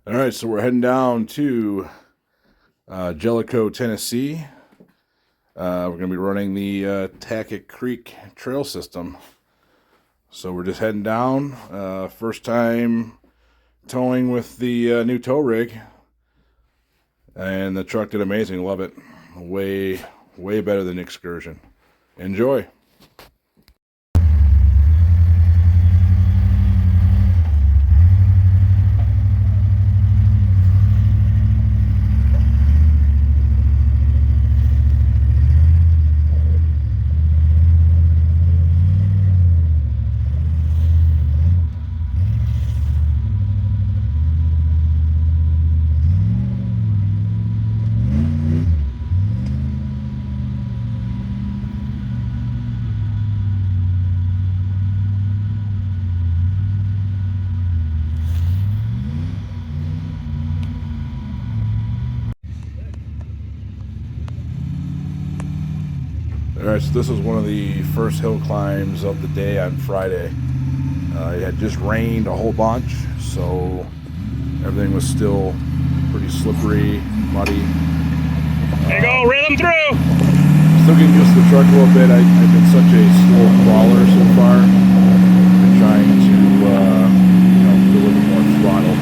All right, so we're heading down to Jellico, Tennessee. We're going to be running the Tackett Creek trail system. So we're just heading down. First time towing with the new tow rig. And the truck did amazing. Love it. Way better than Excursion. Enjoy. Alright, so this was one of the first hill climbs of the day on Friday. It had just rained a whole bunch, so everything was still pretty slippery, muddy. There you go, rhythm through! Still getting used to the truck a little bit. I've been such a slow crawler so far. I've been trying to do a little more throttle.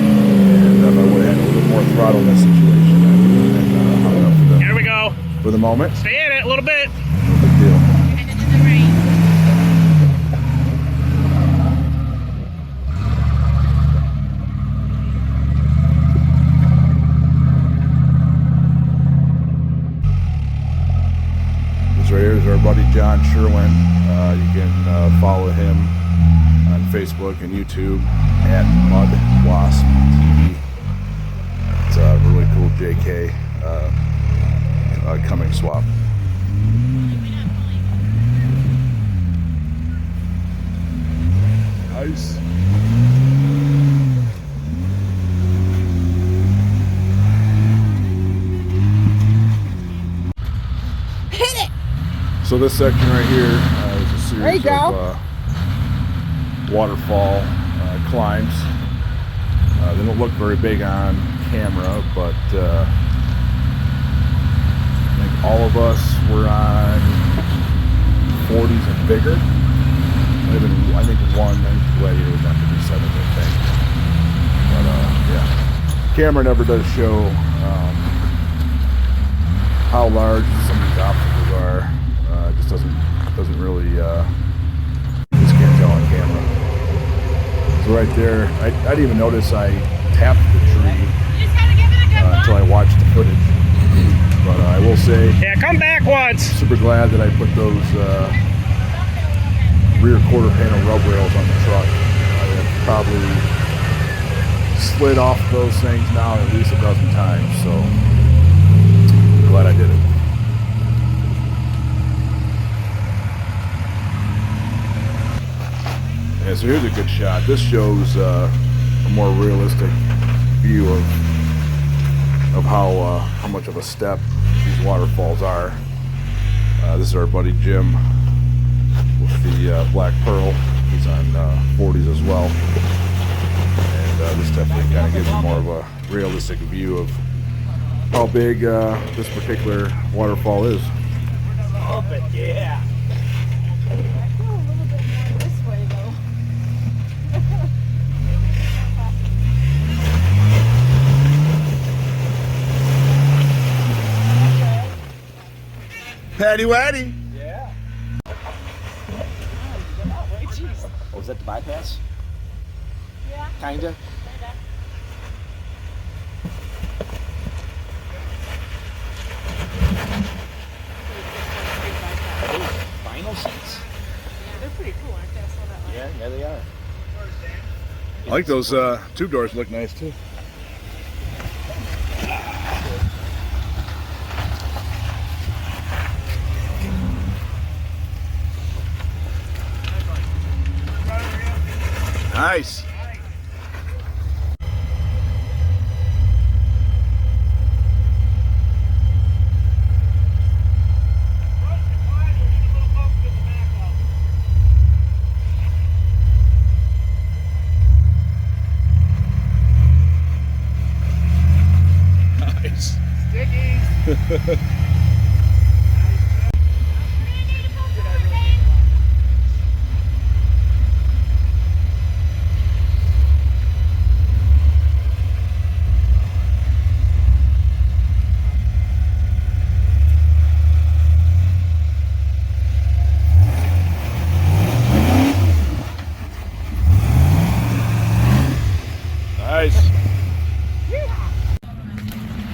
And if I would have had a little more throttle in this situation, I would have been hung up Here we go. For the moment. Stay in it a little bit. No big deal. This right here is our buddy John Sherwin. You can follow him on Facebook and YouTube at Mud Wasp TV. It's a really cool JK coming swap. Nice. Hit it! So this section right here is a series of waterfall climbs. They don't look very big on camera, but I think all of us were on 40s and bigger. I think Gladiator was on 57, I think. But yeah, camera never does show how large some of these obstacles are. It just doesn't really. Just can't tell on camera. So right there, I didn't even notice I tapped the tree until I watched the footage. But I will say, yeah, come back once. Super glad that I put those rear quarter panel rub rails on the truck. I've probably slid off those things now at least a dozen times, so glad I did it. Yeah, so here's a good shot. This shows a more realistic view of how much of a step these waterfalls are. This is our buddy Jim with the Black Pearl. He's on 40s as well. And this definitely kind of gives you more of a realistic view of how big this particular waterfall is. Oh, but yeah. Patty Waddy! Yeah. Oh, is that the bypass? Yeah. Kinda. Are those vinyl seats? Yeah, they're pretty cool, aren't they? I saw that one. Yeah, they are. I like those tube doors, look nice too. Nice. Nice.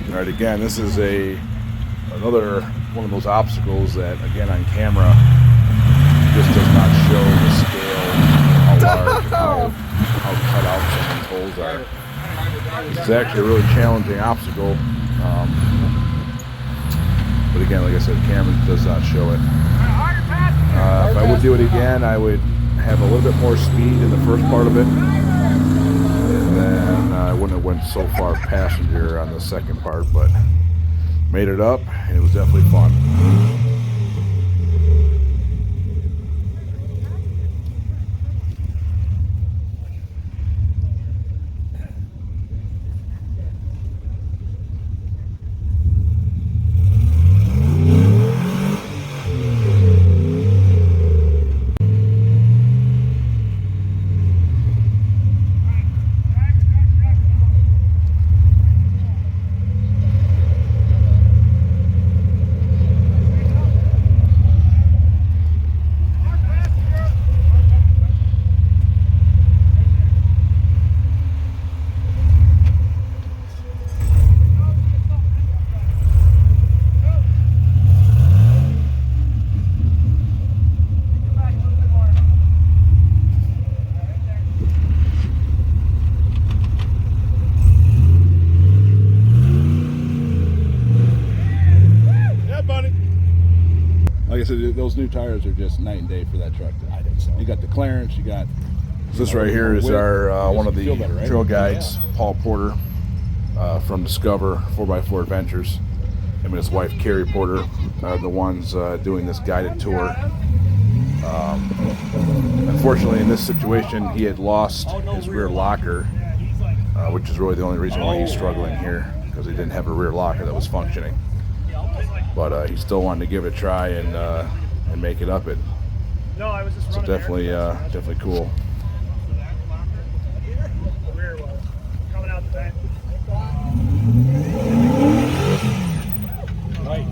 All right, again, this is another one of those obstacles that, again, on camera, just does not show the scale, how large, how cut out some of these holes are. This is actually a really challenging obstacle, but again, like I said, camera does not show it. If I would do it again, I would have a little bit more speed in the first part of it, and then I wouldn't have went so far passenger on the second part, but made it up, and it was definitely fun. Like I said, those new tires are just night and day for that truck. I think so. You got the clearance, you got... This right here is our one of the trail guides, Paul Porter, from Discover 4x4 Adventures. Him and his wife, Carrie Porter, are the ones doing this guided tour. Unfortunately, in this situation, he had lost his rear locker, which is really the only reason why he's struggling here, because he didn't have a rear locker that was functioning. But he still wanted to give it a try and make it up it. So definitely, definitely cool. Right.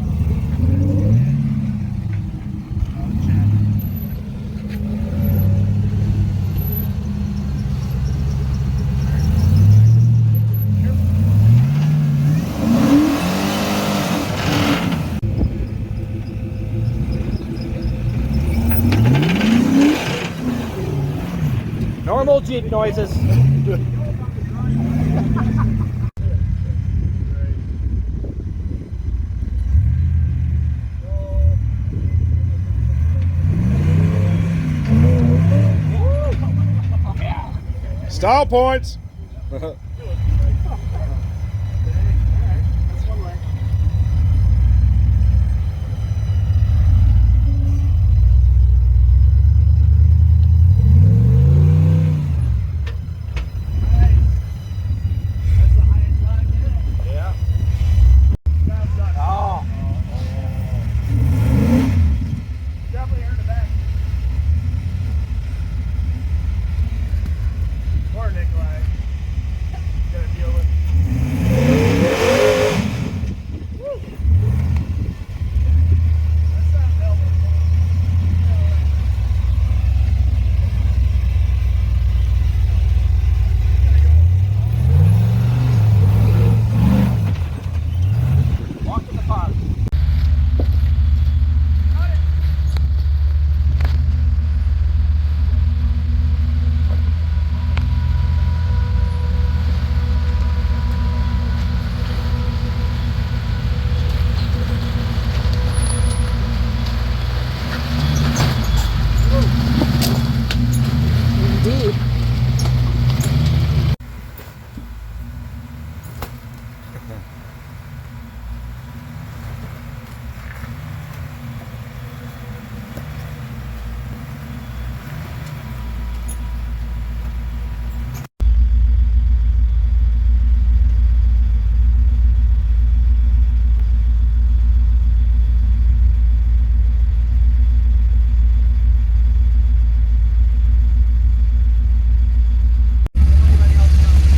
Normal Jeep noises. Style points.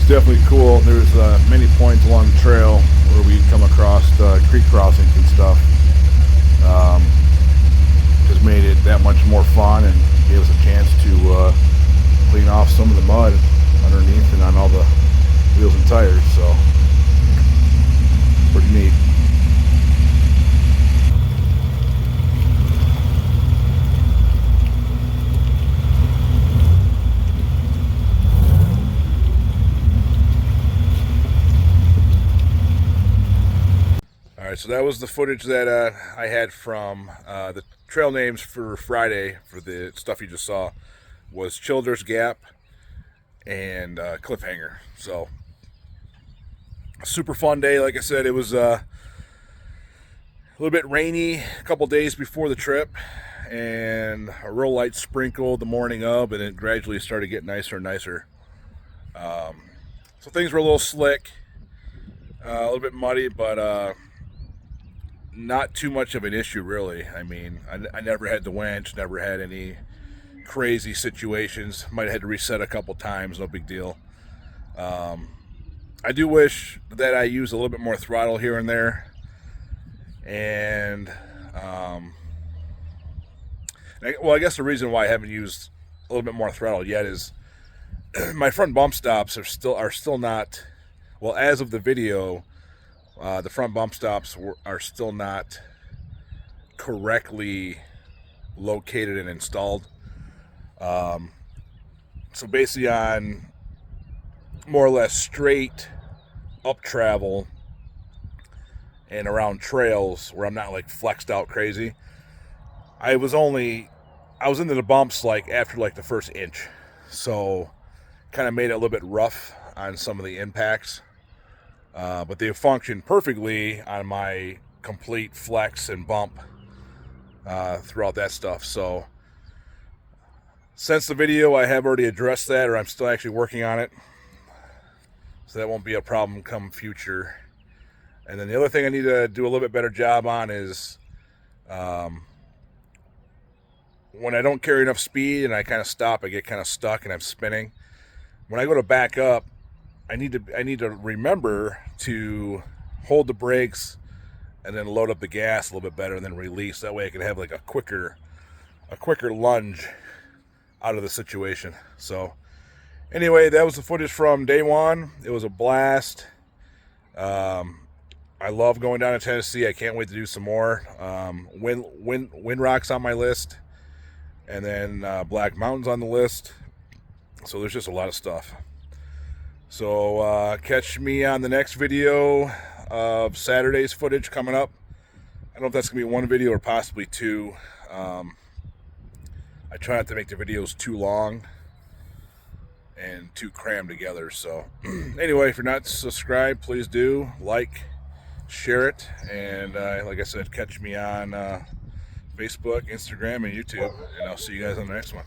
it's definitely cool. There's many points along the trail where we come across creek crossings and stuff. Just made it that much more fun and gave us a chance to clean off some of the mud underneath and on all the wheels and tires. So pretty neat. Alright, so that was the footage that I had from the trail names for Friday for the stuff you just saw was Childers Gap and Cliffhanger. So, a super fun day. Like I said, it was a little bit rainy a couple days before the trip and a real light sprinkle the morning of, and it gradually started getting nicer and nicer. So things were a little slick, a little bit muddy, but not too much of an issue, really. I mean, I never had the winch, never had any crazy situations. Might have had to reset a couple times, no big deal. I do wish that I used a little bit more throttle here and there. And, I guess the reason why I haven't used a little bit more throttle yet is my front bump stops are still not, well, as of the video, the front bump stops are still not correctly located and installed. So basically on more or less straight up travel and around trails where I'm not like flexed out crazy, I was into the bumps like after like the first inch. So kind of made it a little bit rough on some of the impacts. But they function perfectly on my complete flex and bump throughout that stuff. So since the video, I have already addressed that, or I'm still actually working on it. So that won't be a problem come future. And then the other thing I need to do a little bit better job on is when I don't carry enough speed and I kind of stop, I get kind of stuck and I'm spinning. When I go to back up, I need to remember to hold the brakes and then load up the gas a little bit better and then release. That way I can have like a quicker lunge out of the situation. So anyway, that was the footage from day one. It was a blast. I love going down to Tennessee. I can't wait to do some more. Wind Rock's on my list, and then Black Mountain's on the list. So there's just a lot of stuff. So catch me on the next video of Saturday's footage coming up. I don't know if that's going to be one video or possibly two. I try not to make the videos too long and too crammed together. So anyway, if you're not subscribed, please do. Like, share it. And like I said, catch me on Facebook, Instagram, and YouTube. And I'll see you guys on the next one.